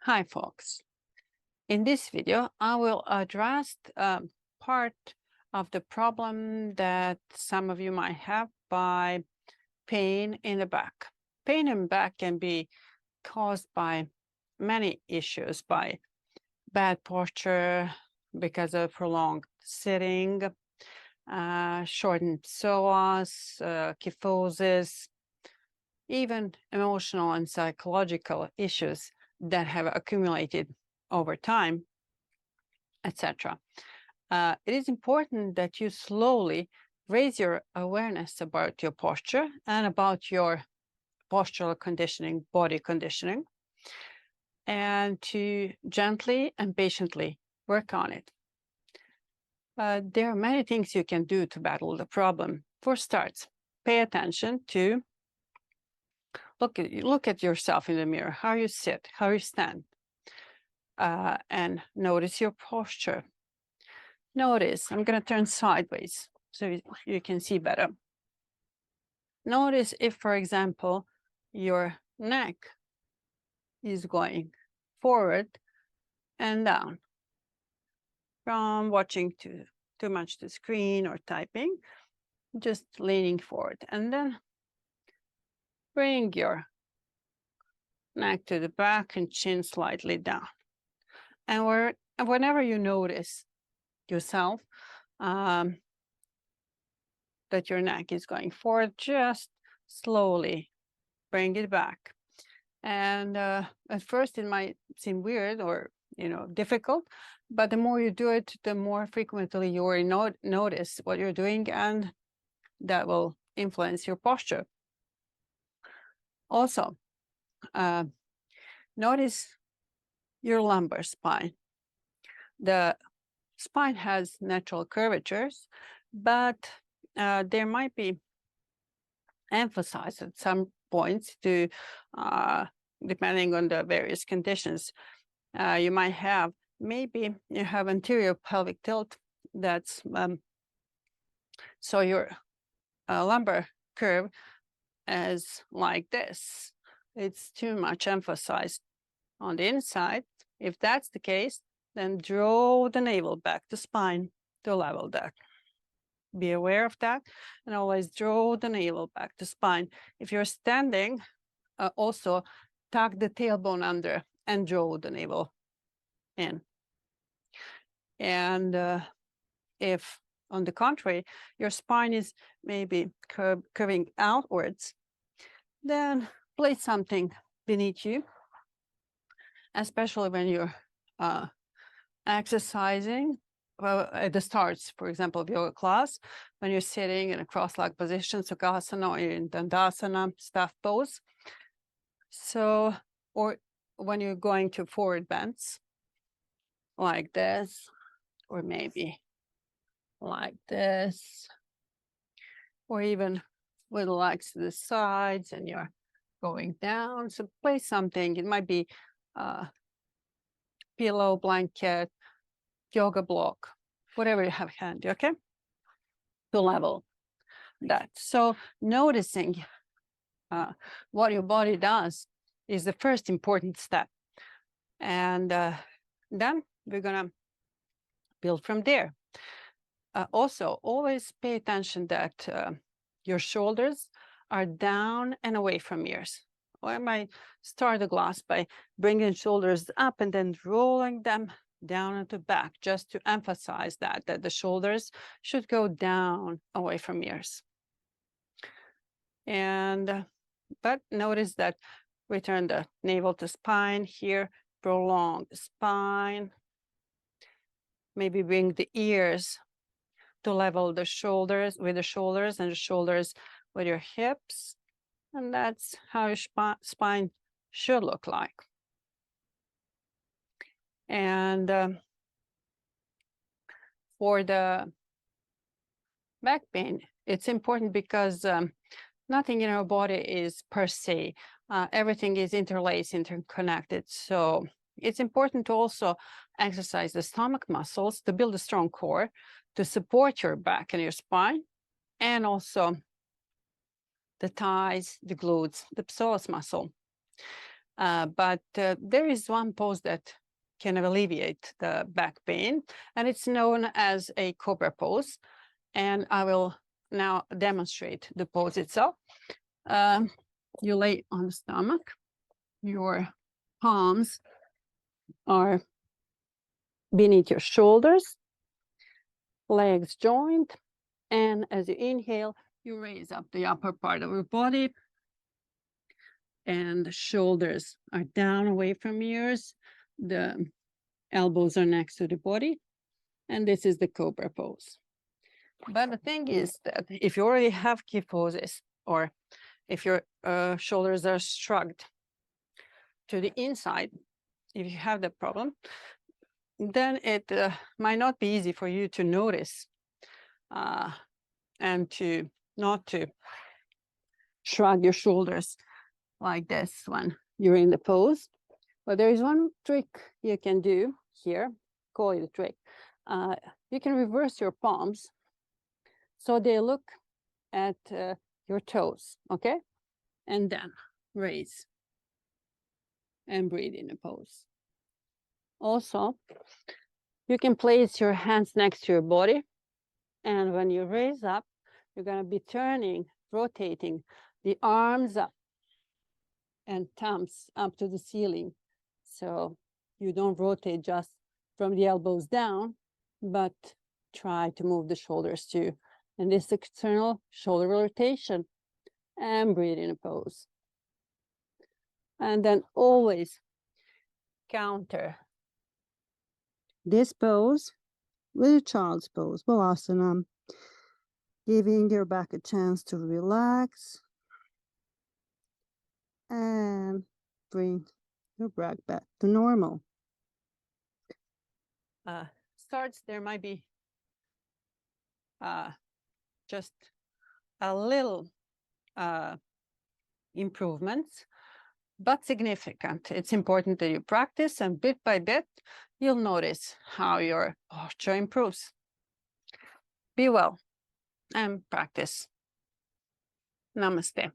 Hi folks, in this video I will address part of the problem that some of you might have by pain in the back. Pain in the back can be caused by many issues, by bad posture because of prolonged sitting, shortened psoas, kyphosis, even emotional and psychological issues that have accumulated over time, etc. It is important that you slowly raise your awareness about your posture and about your postural conditioning, body conditioning, and to gently and patiently work on it. There are many things you can do to battle the problem. For starts, pay attention to look at yourself in the mirror, how you sit, how you stand, and notice your posture. Notice, I'm going to turn sideways so you can see better. Notice if, for example, your neck is going forward and down from watching too much the screen or typing, just leaning forward, and then bring your neck to the back and chin slightly down. And whenever you notice yourself that your neck is going forward, just slowly bring it back. And at first it might seem weird or difficult, but the more you do it, the more frequently you will notice what you're doing, and that will influence your posture. Also, notice your lumbar spine. The spine has natural curvatures, but there might be emphasized at some points to, depending on the various conditions. You might have, maybe you have anterior pelvic tilt, that's so your lumbar curve is like this. It's too much emphasized on the inside. If that's the case, then draw the navel back to spine to level that. Be aware of that, and always draw the navel back to spine. If you're standing, also tuck the tailbone under and draw the navel in. And if, on the contrary, your spine is maybe curving outwards, then place something beneath you, especially when you're exercising. Well, at the starts, for example, of yoga class, when you're sitting in a cross-leg position, Sukhasana, or in Dandasana, staff pose. So, or when you're going to forward bends, like this, or maybe like this, or even with the legs to the sides and you're going down. So place something. It might be pillow, blanket, yoga block, whatever you have handy, okay? To level that. So noticing what your body does is the first important step. And then we're gonna build from there. Also, always pay attention that your shoulders are down and away from ears. Or I might start the class by bringing shoulders up and then rolling them down and to back, just to emphasize that the shoulders should go down away from ears. And but notice that return the navel to spine here, prolong the spine, maybe bring the ears to level the shoulders with the shoulders, and the shoulders with your hips. And that's how your spine should look like. And for the back pain, it's important because nothing in our body is per se. Everything is interlaced, interconnected. So it's important to also exercise the stomach muscles to build a strong core, to support your back and your spine, and also the thighs, the glutes, the psoas muscle. But there is one pose that can alleviate the back pain, and it's known as a cobra pose. And I will now demonstrate the pose itself. You lay on the stomach, your palms are beneath your shoulders, legs joined, and as you inhale, you raise up the upper part of your body, and the shoulders are down away from ears. The elbows are next to the body, and this is the cobra pose. But the thing is that if you already have kyphosis, or if your shoulders are shrugged to the inside, if you have that problem, then it might not be easy for you to notice and not to shrug your shoulders like this when you're in the pose. But there is one trick you can do here, call it a trick. You can reverse your palms so they look at your toes, okay? And then raise and breathe in the pose. Also, you can place your hands next to your body, and when you raise up, you're going to be turning, rotating the arms up and thumbs up to the ceiling. So you don't rotate just from the elbows down, but try to move the shoulders too. And this external shoulder rotation, and breathe in a pose. And then always counter this pose with a child's pose, Balasana, giving your back a chance to relax and bring your back back to normal. Starts, there might be just a little improvements, but significant. It's important that you practice, and bit by bit, you'll notice how your posture improves. Be well and practice. Namaste.